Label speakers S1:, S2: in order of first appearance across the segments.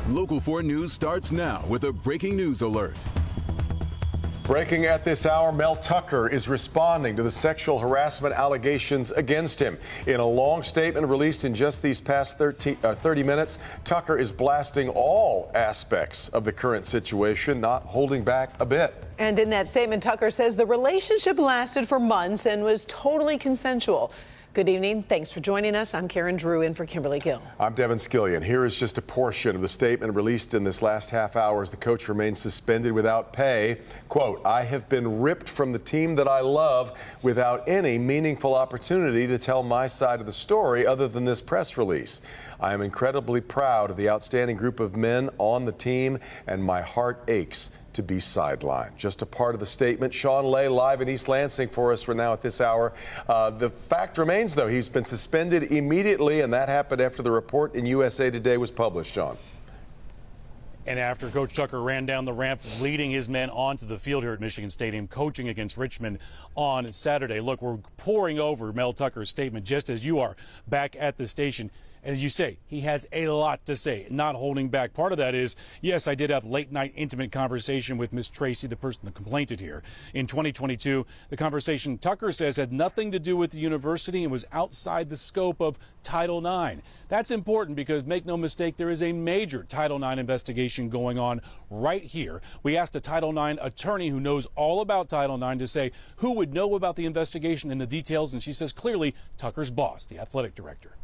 S1: Local 4 News starts now with a breaking news alert.
S2: Breaking at this hour, Mel Tucker is responding to the sexual harassment allegations against him. In a long statement released in just these past 30 minutes, Tucker is blasting all aspects of the current situation, not holding back a bit.
S3: And in that statement, Tucker says the relationship lasted for months and was totally consensual. Good evening. Thanks for joining us. I'm Karen Drew in for Kimberly Gill.
S2: I'm Devin Skillian. Here is just a portion of the statement released in this last half hour as the coach remains suspended without pay. Quote, "I have been ripped from the team that I love without any meaningful opportunity to tell my side of the story other than this press release. I am incredibly proud of the outstanding group of men on the team, and my heart aches to be sidelined." Just a part of the statement. Sean Lay live in East Lansing for us now at this hour. The fact remains, though, he's been suspended immediately, and that happened after the report in USA Today was published, Sean.
S4: And after Coach Tucker ran down the ramp, leading his men onto the field here at Michigan Stadium, coaching against Richmond on Saturday. Look, we're pouring over Mel Tucker's statement just as you are back at the station. As you say, he has a lot to say, not holding back. Part of that is, yes, I did have late night intimate conversation with Miss Tracy, the person that complained here. In 2022, the conversation, Tucker says, had nothing to do with the university and was outside the scope of Title IX. That's important because, make no mistake, there is a major Title IX investigation going on right here. We asked a Title IX attorney who knows all about Title IX to say who would know about the investigation and the details, and she says clearly Tucker's boss, the athletic director.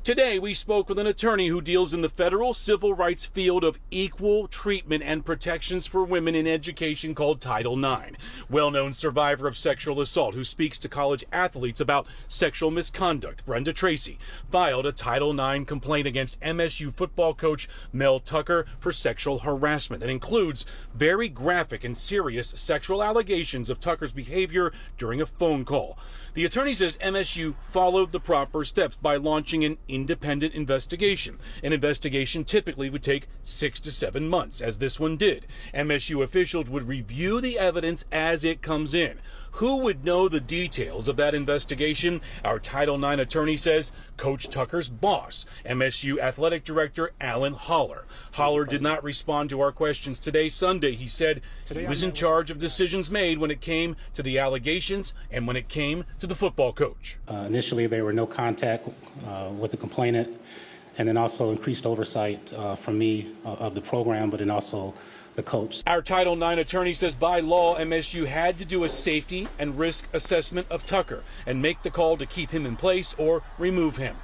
S4: Today, we spoke with an attorney who deals in the federal civil rights field of equal treatment and protections for women in education called Title IX. Well-known survivor of sexual assault who speaks to college athletes about sexual misconduct, Brenda Tracy, filed a Title IX complaint against MSU football coach Mel Tucker for sexual harassment that includes very graphic and serious sexual allegations of Tucker's behavior during a phone call. The attorney says MSU followed the proper steps by launching an independent investigation. An investigation typically would take 6 to 7 months, as this one did. MSU officials would review the evidence as it comes in. Who would know the details of that investigation? Our Title IX attorney says Coach Tucker's boss, MSU athletic director Alan Holler. Holler did not respond to our questions today, Sunday. He said he was in charge of decisions made when it came to the allegations and when it came to the football coach.
S5: Initially, there were no contact with the complainant, and then also increased oversight from me of the program, but then also the coach.
S4: Our Title IX attorney says by law, MSU had to do a safety and risk assessment of Tucker and make the call to keep him in place or remove him.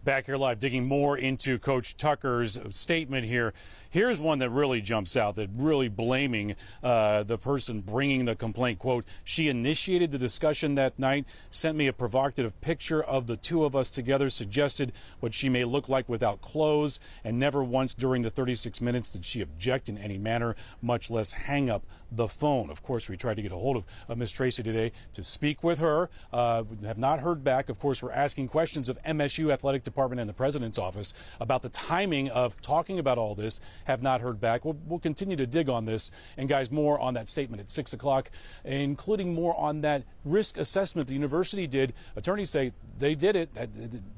S4: Back here live, digging more into Coach Tucker's statement here. Here's one that really jumps out, that really blaming the person bringing the complaint. Quote, "She initiated the discussion that night, sent me a provocative picture of the two of us together, suggested what she may look like without clothes, and never once during the 36 minutes did she object in any manner, much less hang up the phone." Of course, we tried to get a hold of Miss Tracy today to speak with her. We have not heard back. Of course, we're asking questions of MSU Athletic Department and the President's office about the timing of talking about all this. Have not heard back. We'll continue to dig on this. And guys, more on that statement at 6 o'clock, including more on that risk assessment the university did. Attorneys say they did it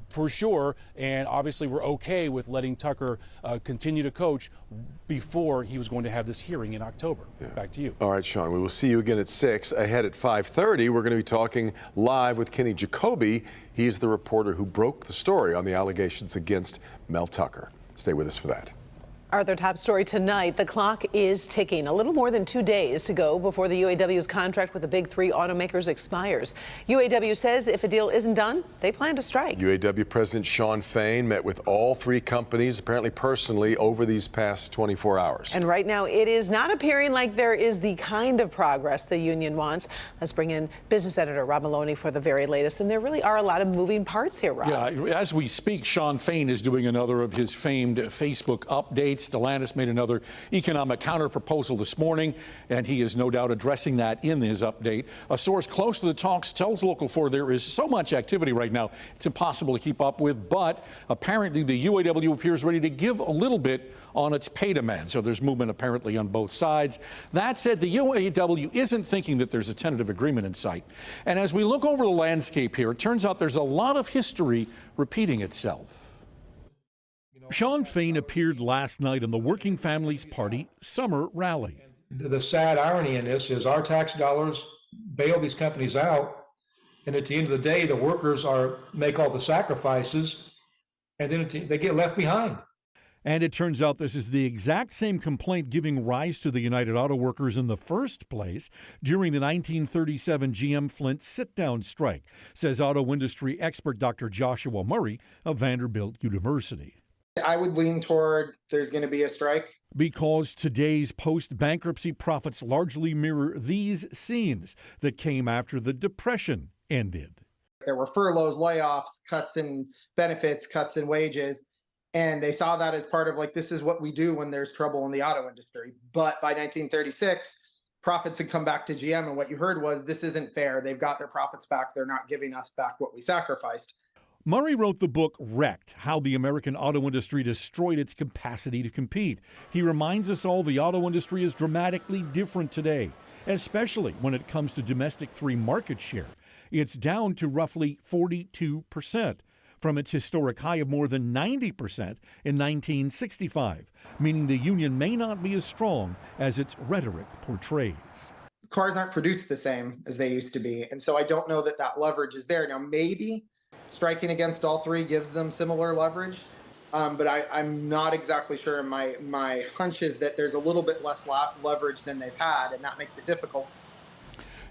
S4: for sure, and obviously we're okay with letting Tucker continue to coach before he was going to have this hearing in October. Yeah. Back to you.
S2: All right, Sean, we will see you again at 6. Ahead at 5:30, we're going to be talking live with Kenny Jacoby. He's the reporter who broke the story on the allegations against Mel Tucker. Stay with us for that.
S3: Our other top story tonight, the clock is ticking. A little more than 2 days to go before the UAW's contract with the big three automakers expires. UAW says if a deal isn't done, they plan to strike.
S2: UAW President Shawn Fain met with all three companies, apparently personally, over these past 24 hours.
S3: And right now, it is not appearing like there is the kind of progress the union wants. Let's bring in business editor Rob Maloney for the very latest. And there really are a lot of moving parts here, Rob.
S6: Yeah, as we speak, Shawn Fain is doing another of his famed Facebook updates. Stellantis made another economic counterproposal this morning, and he is no doubt addressing that in his update. A source close to the talks tells Local 4 there is so much activity right now, it's impossible to keep up with, but apparently the UAW appears ready to give a little bit on its pay demand. So there's movement apparently on both sides. That said, the UAW isn't thinking that there's a tentative agreement in sight. And as we look over the landscape here, it turns out there's a lot of history repeating itself. Sean Fain appeared last night on the Working Families Party Summer Rally.
S7: The sad irony in this is our tax dollars bail these companies out, and at the end of the day, the workers make all the sacrifices, and then they get left behind.
S6: And it turns out this is the exact same complaint giving rise to the United Auto Workers in the first place during the 1937 GM Flint sit-down strike, says auto industry expert Dr. Joshua Murray of Vanderbilt University.
S8: I would lean toward there's going to be a strike.
S6: Because today's post-bankruptcy profits largely mirror these scenes that came after the Depression ended.
S8: There were furloughs, layoffs, cuts in benefits, cuts in wages. And they saw that as part of this is what we do when there's trouble in the auto industry. But by 1936, profits had come back to GM. And what you heard was, this isn't fair. They've got their profits back. They're not giving us back what we sacrificed.
S6: Murray wrote the book Wrecked, How the American Auto Industry Destroyed Its Capacity to Compete. He reminds us all the auto industry is dramatically different today, especially when it comes to domestic three market share. It's down to roughly 42%. From its historic high of more than 90% in 1965, meaning the union may not be as strong as its rhetoric portrays.
S8: Cars aren't produced the same as they used to be, and so I don't know that leverage is there. Now, maybe striking against all three gives them similar leverage, but I'm not exactly sure. My hunch is that there's a little bit less leverage than they've had, and that makes it difficult.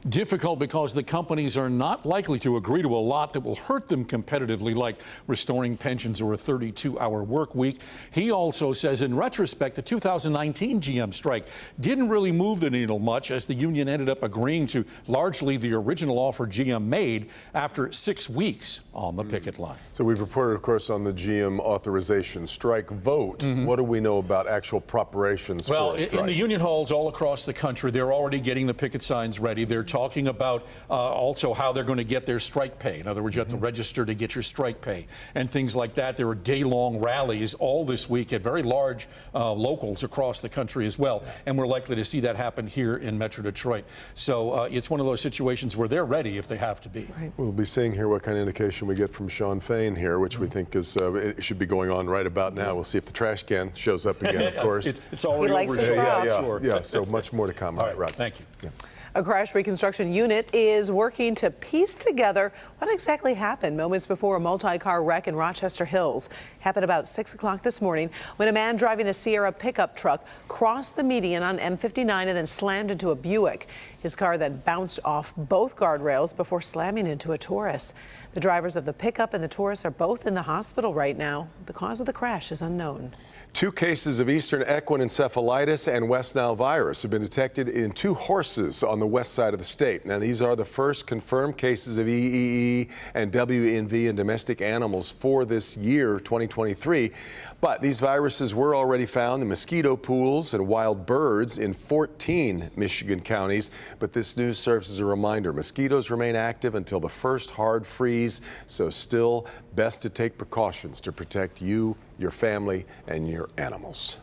S6: Difficult because the companies are not likely to agree to a lot that will hurt them competitively, like restoring pensions or a 32-hour work week. He also says, in retrospect, the 2019 GM strike didn't really move the needle much, as the union ended up agreeing to largely the original offer GM made after 6 weeks on the picket line.
S2: So we've reported, of course, on the GM authorization strike vote. What do we know about actual preparations for a strike?
S6: In the union halls all across the country, they're already getting the picket signs ready. They're talking about also how they're going to get their strike pay. In other words, you have to register to get your strike pay and things like that. There are day-long rallies all this week at very large locals across the country as well, and we're likely to see that happen here in Metro Detroit. So it's one of those situations where they're ready if they have to be.
S2: Right. We'll be seeing here what kind of indication we get from Sean Fain here, which we think is it should be going on right about now. We'll see if the trash can shows up again, of course.
S6: It's already over.
S2: Yeah, so much more to come.
S6: All right, thank you.
S2: Yeah.
S3: A crash reconstruction unit is working to piece together what exactly happened moments before a multi-car wreck in Rochester Hills. Happened about 6 o'clock this morning when a man driving a Sierra pickup truck crossed the median on M59 and then slammed into a Buick. His car then bounced off both guardrails before slamming into a Taurus. The drivers of the pickup and the Taurus are both in the hospital right now. The cause of the crash is unknown.
S2: 2 cases of Eastern equine encephalitis and West Nile virus have been detected in 2 horses on the west side of the state. Now, these are the first confirmed cases of EEE and WNV in domestic animals for this year, 2023. But these viruses were already found in mosquito pools and wild birds in 14 Michigan counties. But this news serves as a reminder. Mosquitoes remain active until the first hard freeze, so still best to take precautions to protect you, your family, and your animals.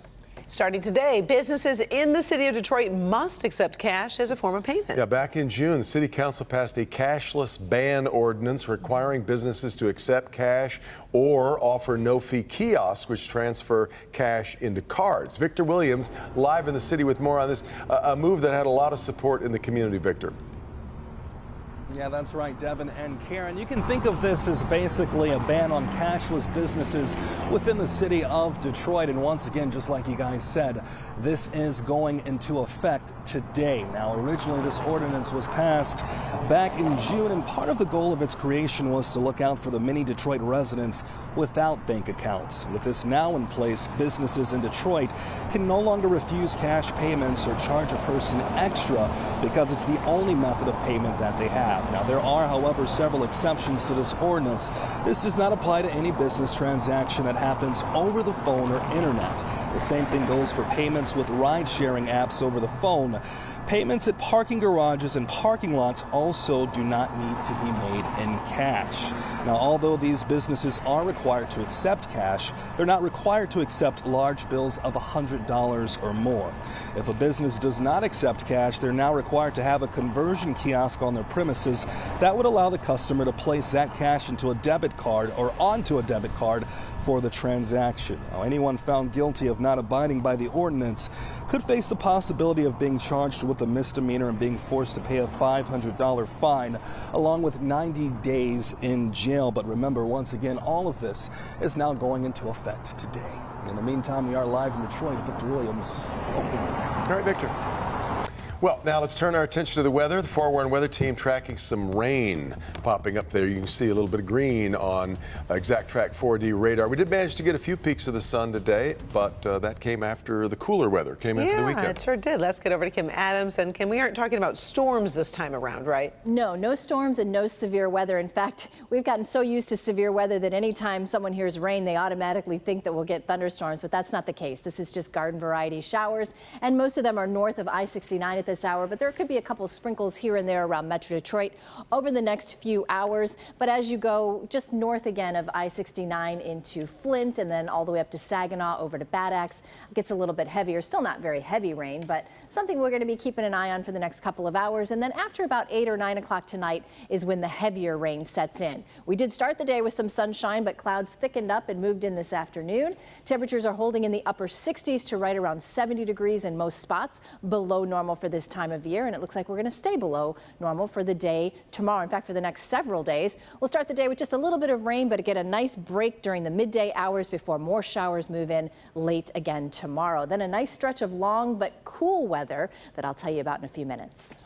S3: Starting today, businesses in the city of Detroit must accept cash as a form of payment.
S2: Yeah, back in June, the city council passed a cashless ban ordinance requiring businesses to accept cash or offer no-fee kiosks, which transfer cash into cards. Victor Williams, live in the city with more on this, a move that had a lot of support in the community. Victor.
S9: Yeah, that's right, Devin and Karen. You can think of this as basically a ban on cashless businesses within the city of Detroit. And once again, just like you guys said, this is going into effect today. Now, originally this ordinance was passed back in June, and part of the goal of its creation was to look out for the many Detroit residents without bank accounts. With this now in place, businesses in Detroit can no longer refuse cash payments or charge a person extra because it's the only method of payment that they have. Now, there are, however, several exceptions to this ordinance. This does not apply to any business transaction that happens over the phone or internet. The same thing goes for payments with ride-sharing apps over the phone. Payments at parking garages and parking lots also do not need to be made in cash. Now, although these businesses are required to accept cash, they're not required to accept large bills of $100 or more. If a business does not accept cash, they're now required to have a conversion kiosk on their premises that would allow the customer to place that cash into a debit card or onto a debit card for the transaction. Now, anyone found guilty of not abiding by the ordinance could face the possibility of being charged with a misdemeanor and being forced to pay a $500 fine, along with 90 days in jail. But remember, once again, all of this is now going into effect today. In the meantime, we are live in Detroit. Victor Williams.
S2: All right, Victor. Well, now let's turn our attention to the weather. The forewarned weather team tracking some rain popping up there. You can see a little bit of green on Exact Track 4D radar. We did manage to get a few peeks of the sun today, but that came after the cooler weather came after the weekend.
S3: Yeah, it sure did. Let's get over to Kim Adams. And Kim, we aren't talking about storms this time around, right?
S10: No storms and no severe weather. In fact, we've gotten so used to severe weather that anytime someone hears rain, they automatically think that we'll get thunderstorms, but that's not the case. This is just garden variety showers, and most of them are north of I-69 at this hour, but there could be a couple sprinkles here and there around Metro Detroit over the next few hours. But as you go just north again of I-69 into Flint and then all the way up to Saginaw over to Bad Axe, it gets a little bit heavier. Still not very heavy rain, but something we're going to be keeping an eye on for the next couple of hours. And then after about 8 or 9 o'clock tonight is when the heavier rain sets in. We did start the day with some sunshine, but clouds thickened up and moved in this afternoon. Temperatures are holding in the upper 60s to right around 70 degrees in most spots, below normal for this time of year, and it looks like we're going to stay below normal for the day tomorrow. In fact, for the next several days, we'll start the day with just a little bit of rain, but get a nice break during the midday hours before more showers move in late again tomorrow. Then a nice stretch of long but cool weather that I'll tell you about in a few minutes.